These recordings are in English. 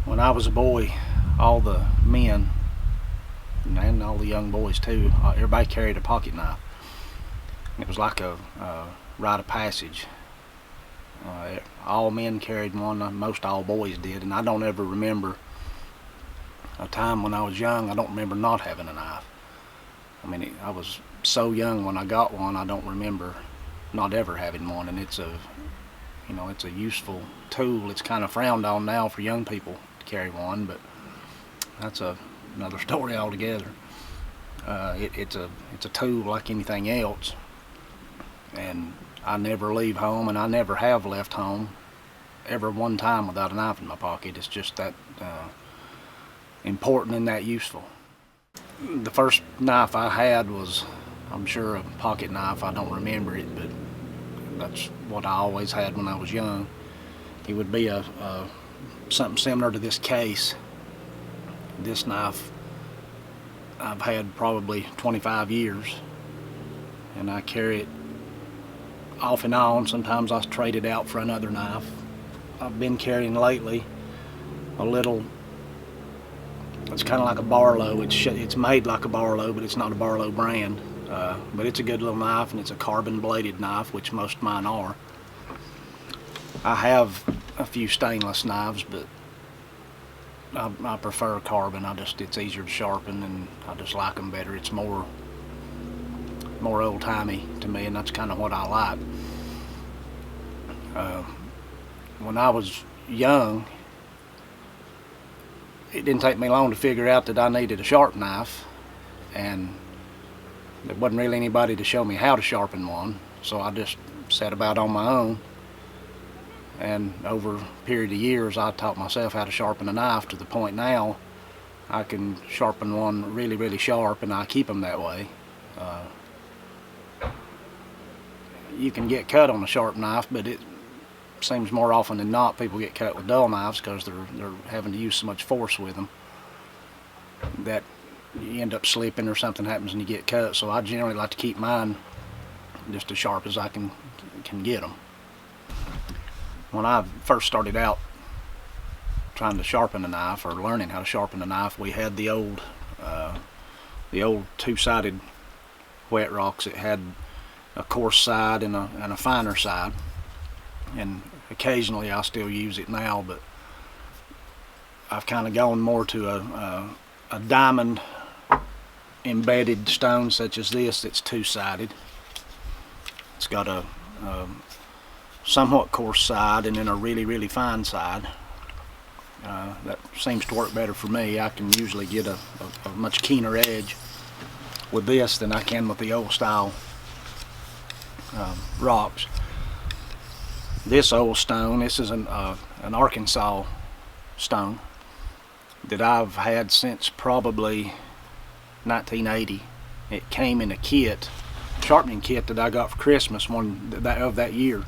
When I was a boy, all the men, and all the young boys too, everybody carried a pocket knife. It was like a rite of passage. All men carried one, most all boys did, and I don't ever remember a time when I was young, I don't remember not having a knife. I mean, I was so young when I got one, I don't remember not ever having one, and it's a useful tool. It's kind of frowned on now for young people to carry one, but that's another story altogether. It's a tool like anything else, and I never leave home, and I never have left home ever one time without a knife in my pocket. It's just that important and that useful. The first knife I had was, I'm sure, a pocket knife. I don't remember it, but that's what I always had when I was young. It would be something similar to this case. This knife I've had probably 25 years, and I carry it off and on. Sometimes I trade it out for another knife. I've been carrying lately a little, it's kind of like a Barlow. It's made like a Barlow, but it's not a Barlow brand. But it's a good little knife, and it's a carbon bladed knife, which most of mine are. I have a few stainless knives, but I prefer carbon. It's easier to sharpen, and I just like them better. It's more old-timey to me, and that's kind of what I like. When I was young, it didn't take me long to figure out that I needed a sharp knife, and there wasn't really anybody to show me how to sharpen one, so I just set about on my own. And over a period of years, I taught myself how to sharpen a knife to the point now I can sharpen one really, really sharp, and I keep them that way. You can get cut on a sharp knife, but it seems more often than not people get cut with dull knives because they're having to use so much force with them that you end up slipping or something happens and you get cut. So I generally like to keep mine just as sharp as I can get them. When I first started out trying to sharpen a knife, or learning how to sharpen a knife, we had the old two-sided wet rocks. It had a coarse side and a finer side, and occasionally I still use it now, but I've kind of gone more to a diamond embedded stone such as this that's two-sided. It's got a somewhat coarse side and then a really, really fine side. That seems to work better for me. I can usually get a much keener edge with this than I can with the old style rocks. This old stone, this is an Arkansas stone that I've had since probably 1980. It came in a kit, sharpening kit that I got for Christmas of that year.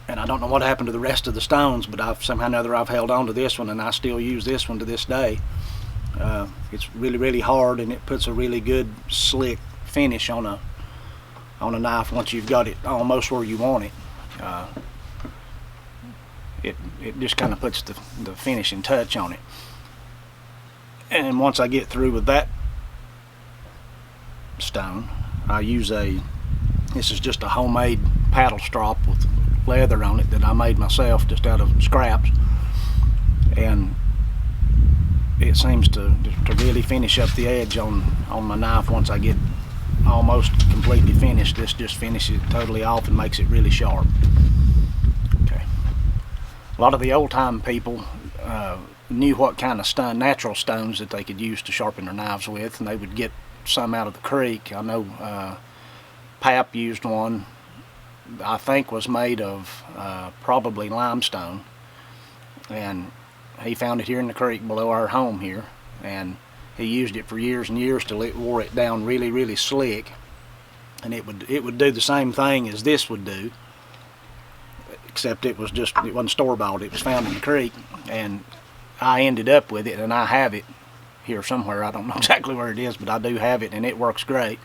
And I don't know what happened to the rest of the stones, but somehow or another I've held on to this one, and I still use this one to this day. It's really, really hard, and it puts a really good slick finish on a knife once you've got it almost where you want it. It just kind of puts the finishing touch on it. And once I get through with that stone, I use this is just a homemade paddle strop with leather on it that I made myself just out of scraps, and it seems to really finish up the edge on my knife. Once I get almost completely finished, this just finishes it totally off and makes it really sharp. Okay. A lot of the old-time people knew what kind of natural stones that they could use to sharpen their knives with, and they would get some out of the creek. I know Pap used one, I think was made of probably limestone, and he found it here in the creek below our home here, and he used it for years and years till it wore it down really, really slick, and it would do the same thing as this would do, except it wasn't store-bought. It was found in the creek, and I ended up with it, and I have it here somewhere. I don't know exactly where it is, but I do have it, and it works great.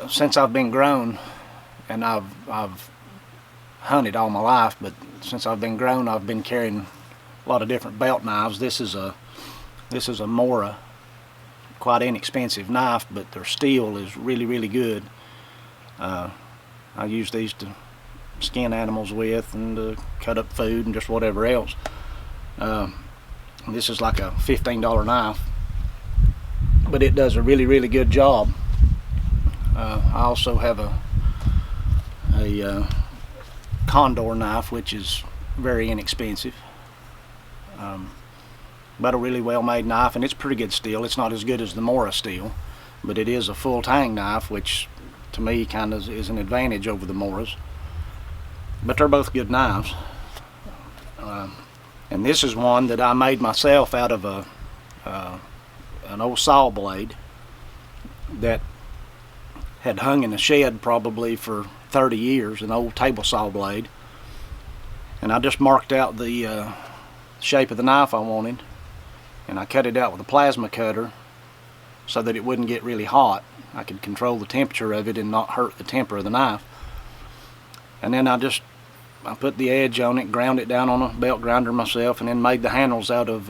Since I've been grown, and I've hunted all my life, but since I've been grown, I've been carrying a lot of different belt knives. This is a Mora, quite inexpensive knife, but their steel is really, really good. I use these to skin animals with and to cut up food and just whatever else. This is like a $15 knife, but it does a really, really good job. I also have a Condor knife, which is very inexpensive, but a really well made knife, and it's pretty good steel. It's not as good as the Mora steel, but it is a full tang knife, which to me kind of is an advantage over the Moras. But they're both good knives. And this is one that I made myself out of an old saw blade that had hung in a shed probably for 30 years, an old table saw blade. And I just marked out the shape of the knife I wanted, and I cut it out with a plasma cutter so that it wouldn't get really hot. I could control the temperature of it and not hurt the temper of the knife. And then I put the edge on it, ground it down on a belt grinder myself, and then made the handles out of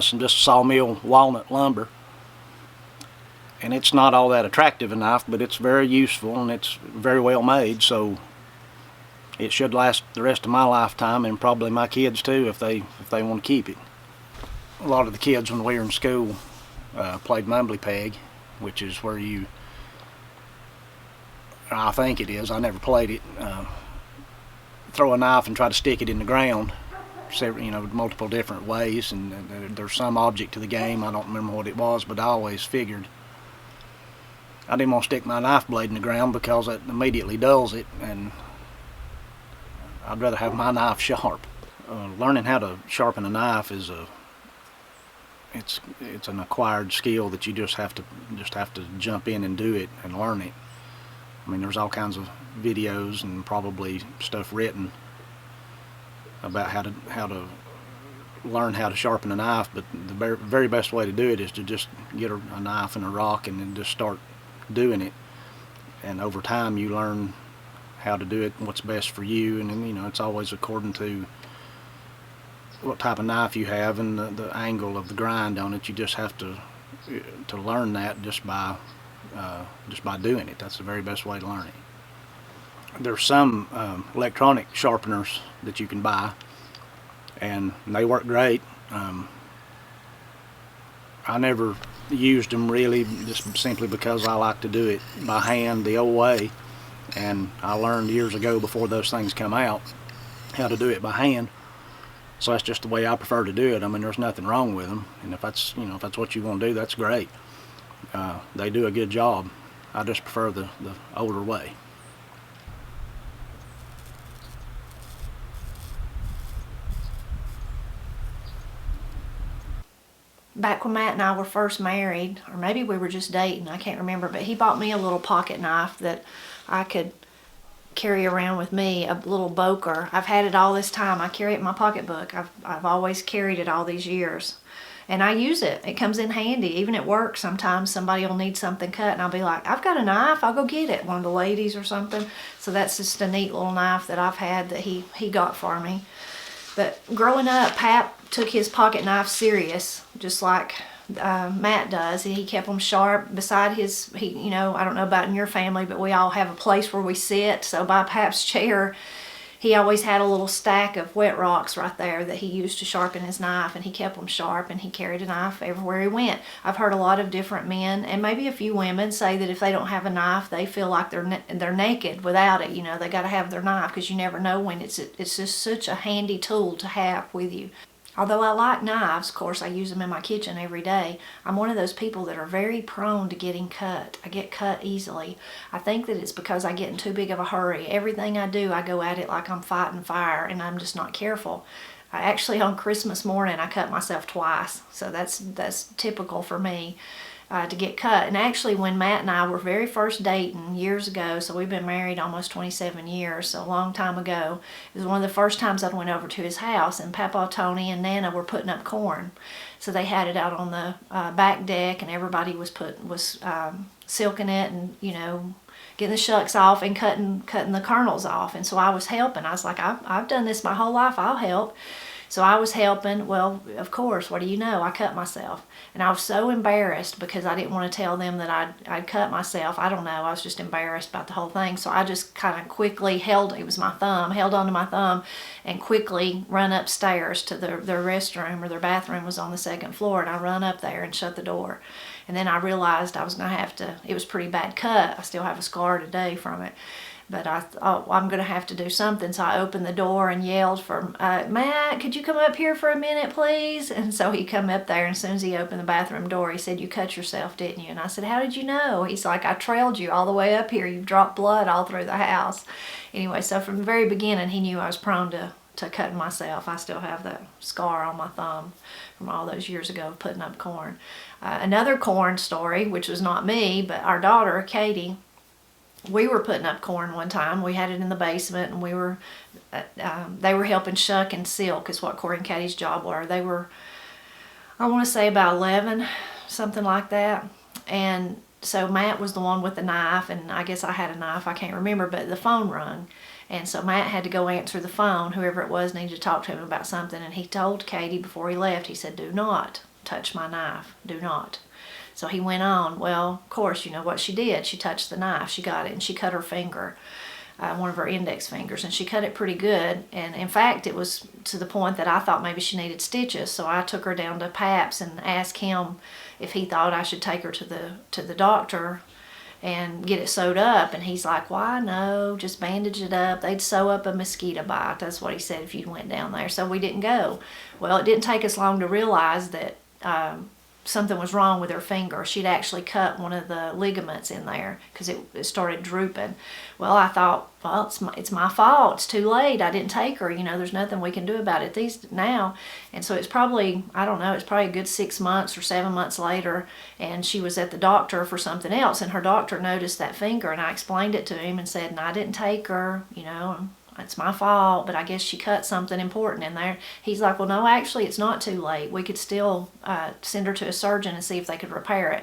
some just sawmill walnut lumber. And it's not all that attractive a knife, but it's very useful and it's very well made, so it should last the rest of my lifetime, and probably my kids too, if they want to keep it. A lot of the kids when we were in school played mumbly peg, which is where I think it is, I never played it, throw a knife and try to stick it in the ground, multiple different ways, and there's some object to the game. I don't remember what it was, but I always figured I didn't want to stick my knife blade in the ground because that immediately dulls it, and I'd rather have my knife sharp. Learning how to sharpen a knife is it's an acquired skill that you just have to jump in and do it and learn it. I mean, there's all kinds of videos and probably stuff written about how to learn how to sharpen a knife, but the very best way to do it is to just get a knife and a rock and then just start doing it, and over time you learn how to do it and what's best for you. And then it's always according to what type of knife you have and the angle of the grind on it. You just have to learn that just by doing it. That's the very best way to learn it. There's some electronic sharpeners that you can buy, and they work great. I never used them really, just simply because I like to do it by hand the old way, and I learned years ago before those things come out how to do it by hand, so that's just the way I prefer to do it. I mean, there's nothing wrong with them, and if that's what you want to do, that's great. They do a good job. I just prefer the older way. Back when Matt and I were first married, or maybe we were just dating, I can't remember, but he bought me a little pocket knife that I could carry around with me, a little Boker. I've had it all this time. I carry it in my pocketbook. I've always carried it all these years. And I use it. It comes in handy. Even at work, sometimes somebody will need something cut, and I'll be like, I've got a knife, I'll go get it. One of the ladies or something. So that's just a neat little knife that I've had that he got for me. But growing up, Pap took his pocket knife serious, just like Matt does. He kept them sharp. Beside his, I don't know about in your family, but we all have a place where we sit. So by Pap's chair, he always had a little stack of wet rocks right there that he used to sharpen his knife, and he kept them sharp, and he carried a knife everywhere he went. I've heard a lot of different men, and maybe a few women, say that if they don't have a knife, they feel like they're naked without it. They got to have their knife, because you never know when. It's just such a handy tool to have with you. Although I like knives, of course, I use them in my kitchen every day, I'm one of those people that are very prone to getting cut. I get cut easily. I think that it's because I get in too big of a hurry. Everything I do, I go at it like I'm fighting fire, and I'm just not careful. Actually, on Christmas morning, I cut myself twice, so that's typical for me. To get cut. And actually, when Matt and I were very first dating years ago, so we've been married almost 27 years, so a long time ago, it was one of the first times I went over to his house, and Papa, Tony, and Nana were putting up corn. So they had it out on the back deck, and everybody was silking it and getting the shucks off and cutting the kernels off. And so I was helping. I was like, I've done this my whole life, I'll help. So I was helping. Well, of course, what do you know? I cut myself. And I was so embarrassed because I didn't want to tell them that I'd cut myself. I don't know. I was just embarrassed about the whole thing. So I just kind of quickly held onto my thumb and quickly run upstairs to their restroom, or their bathroom was on the second floor. And I run up there and shut the door. And then I realized I was going to have to, it was a pretty bad cut. I still have a scar today from it. But I thought, well, I'm going to have to do something. So I opened the door and yelled for, Matt, could you come up here for a minute, please? And so he come up there, and as soon as he opened the bathroom door, he said, you cut yourself, didn't you? And I said, how did you know? He's like, I trailed you all the way up here. You've dropped blood all through the house. Anyway, so from the very beginning, he knew I was prone to cutting myself. I still have that scar on my thumb from all those years ago of putting up corn. Another corn story, which was not me, but our daughter, Katie, we were putting up corn one time. We had it in the basement, and we were, they were helping shuck and silk is what Corey and Katie's job were. They were, I want to say about 11, something like that. And so Matt was the one with the knife, and I guess I had a knife, I can't remember, but the phone rung. And so Matt had to go answer the phone. Whoever it was needed to talk to him about something, and he told Katie before he left, he said, do not touch my knife, do not. So he went on. Well, of course, you know what she did. She touched the knife. She got it, and she cut her finger, one of her index fingers, and she cut it pretty good. And in fact, it was to the point that I thought maybe she needed stitches. So I took her down to Pap's and asked him if he thought I should take her to the doctor and get it sewed up. And he's like, why, no, just bandage it up. They'd sew up a mosquito bite. That's what he said if you went down there. So we didn't go. Well, it didn't take us long to realize that something was wrong with her finger. She'd actually cut one of the ligaments in there because it started drooping. Well, I thought, well, it's my fault. It's too late. I didn't take her. You know, there's nothing we can do about it now. And so it's probably, I don't know, it's probably a good 6 months or 7 months later, and she was at the doctor for something else, and her doctor noticed that finger, and I explained it to him and said, and I didn't take her, you know, it's my fault, but I guess she cut something important in there. He's like, well, no, actually, it's not too late. We could still send her to a surgeon and see if they could repair it.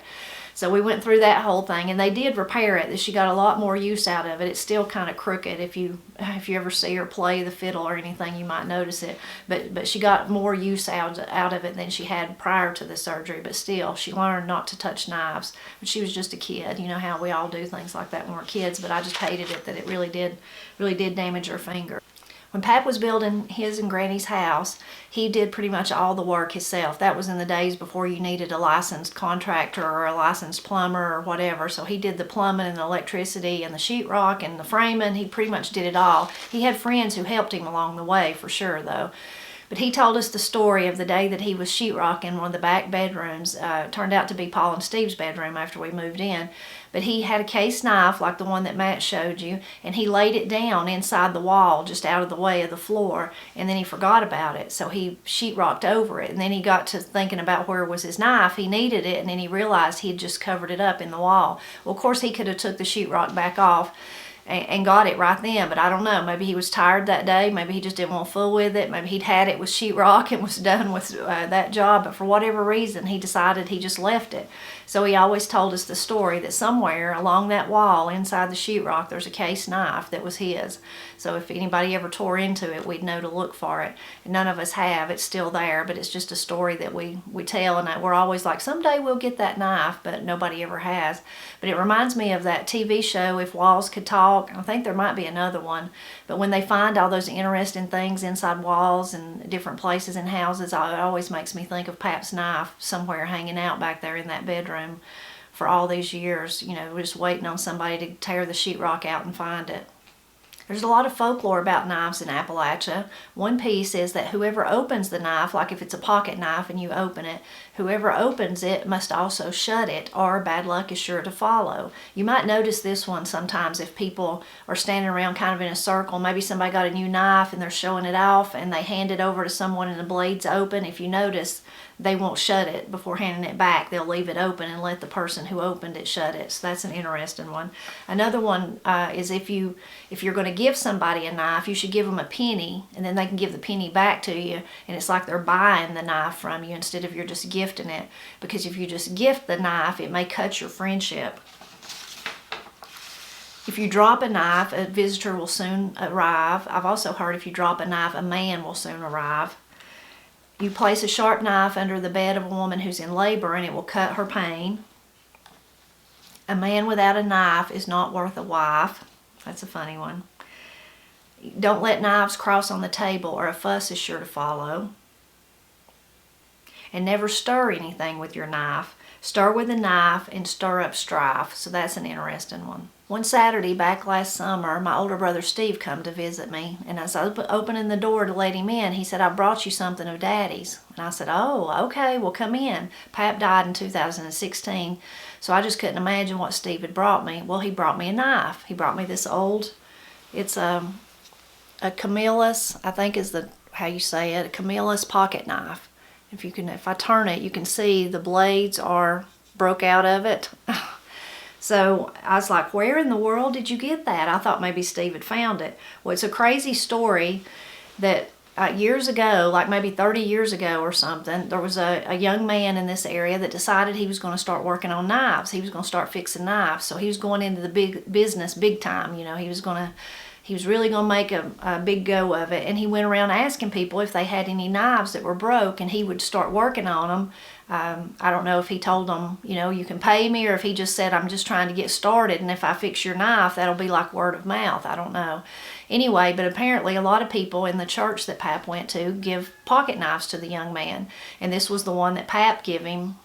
So we went through that whole thing, and they did repair it. She got a lot more use out of it. It's still kind of crooked. If you ever see her play the fiddle or anything, you might notice it. But she got more use out of it than she had prior to the surgery. But still, she learned not to touch knives. But she was just a kid. You know how we all do things like that when we're kids. But I just hated it that it really did damage her finger. When Pap was building his and Granny's house, he did pretty much all the work himself. That was in the days before you needed a licensed contractor or a licensed plumber or whatever. So he did the plumbing and the electricity and the sheetrock and the framing. He pretty much did it all. He had friends who helped him along the way, for sure, though. But he told us the story of the day that he was sheetrocking one of the back bedrooms. Turned out to be Paul and Steve's bedroom after we moved in. But he had a case knife like the one that Matt showed you, and he laid it down inside the wall, just out of the way of the floor, and then he forgot about it. So he sheetrocked over it, and then he got to thinking about where was his knife. He needed it, and then he realized he had just covered it up in the wall. Well, of course, he could have took the sheetrock back off and got it right then, but I don't know. Maybe he was tired that day. Maybe he just didn't want to fool with it. Maybe he'd had it with sheetrock and was done with that job, but for whatever reason, he decided he just left it. So he always told us the story that somewhere along that wall inside the sheetrock, there's a case knife that was his. So if anybody ever tore into it, we'd know to look for it. And none of us have. It's still there, but it's just a story that we tell, and we're always like, someday we'll get that knife, but nobody ever has. But it reminds me of that TV show, If Walls Could Talk. I think there might be another one, but when they find all those interesting things inside walls and different places in houses, it always makes me think of Pap's knife somewhere hanging out back there in that bedroom for all these years. You know, we're just waiting on somebody to tear the sheetrock out and find it. There's a lot of folklore about knives in Appalachia. One piece is that whoever opens the knife, like if it's a pocket knife and you open it, whoever opens it must also shut it, or bad luck is sure to follow. You might notice this one sometimes if people are standing around kind of in a circle. Maybe somebody got a new knife and they're showing it off and they hand it over to someone and the blade's open. If you notice, they won't shut it before handing it back. They'll leave it open and let the person who opened it shut it. So that's an interesting one. Another one is if you're going to give somebody a knife, you should give them a penny, and then they can give the penny back to you, and it's like they're buying the knife from you instead of you're just gifting it. Because if you just gift the knife, it may cut your friendship. If you drop a knife, a visitor will soon arrive. I've also heard if you drop a knife, a man will soon arrive. You place a sharp knife under the bed of a woman who's in labor and it will cut her pain. A man without a knife is not worth a wife. That's a funny one. Don't let knives cross on the table or a fuss is sure to follow. And never stir anything with your knife. Stir with a knife and stir up strife. So that's an interesting one. One Saturday back last summer, my older brother Steve come to visit me. And as I was opening the door to let him in, he said, I brought you something of Daddy's. And I said, oh, okay, well come in. Pap died in 2016, so I just couldn't imagine what Steve had brought me. Well, he brought me a knife. He brought me this old, it's a Camillus, I think is how you say it, a Camillus pocket knife. If I turn it, you can see the blades are broke out of it. So I was like, where in the world did you get that? I thought maybe Steve had found it. Well, it's a crazy story that years ago, like maybe 30 years ago or something, there was a young man in this area that decided he was going to start working on knives. He was going to start fixing knives. So he was going into the big business big time. He was really going to make a big go of it. And he went around asking people if they had any knives that were broke, and he would start working on them. I don't know if he told them, you can pay me, or if he just said, I'm just trying to get started, and if I fix your knife, that'll be like word of mouth. I don't know. Anyway, but apparently a lot of people in the church that Pap went to give pocket knives to the young man. And this was the one that Pap gave him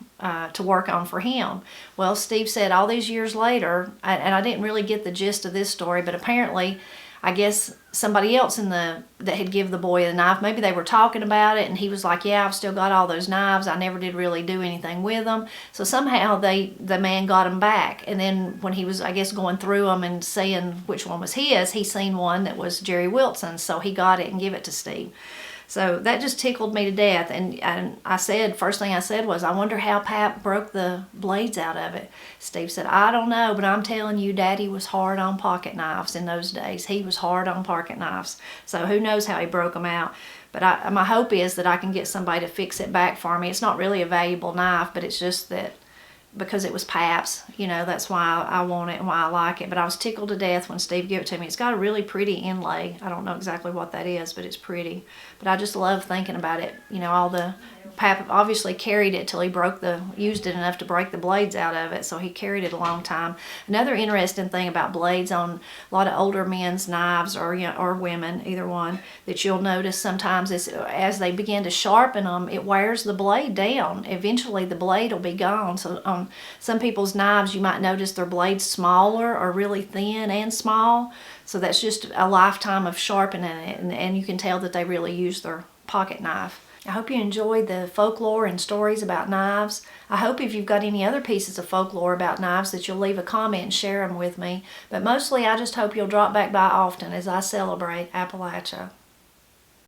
to work on for him. Well, Steve said all these years later, and I didn't really get the gist of this story, but apparently I guess somebody else that had give the boy the knife, maybe they were talking about it, and he was like, yeah, I've still got all those knives. I never did really do anything with them. So somehow the man got them back. And then when he was, I guess, going through them and seeing which one was his, he seen one that was Jerry Wilson's. So he got it and gave it to Steve. So that just tickled me to death. And I said, first thing I said was, I wonder how Pap broke the blades out of it. Steve said, I don't know, but I'm telling you, Daddy was hard on pocket knives in those days. He was hard on pocket knives. So who knows how he broke them out. But my hope is that I can get somebody to fix it back for me. It's not really a valuable knife, but it's just that because it was Pap's, that's why I want it and why I like it. But I was tickled to death when Steve gave it to me. It's got a really pretty inlay. I don't know exactly what that is, but it's pretty. But I just love thinking about it. Pap obviously carried it till he used it enough to break the blades out of it, so he carried it a long time. Another interesting thing about blades on a lot of older men's knives, or women, either one, that you'll notice sometimes is as they begin to sharpen them, it wears the blade down. Eventually the blade will be gone. So on some people's knives, you might notice their blades smaller or really thin and small. So that's just a lifetime of sharpening it, and you can tell that they really use their pocket knife. I hope you enjoyed the folklore and stories about knives. I hope if you've got any other pieces of folklore about knives that you'll leave a comment and share them with me. But mostly I just hope you'll drop back by often as I celebrate Appalachia.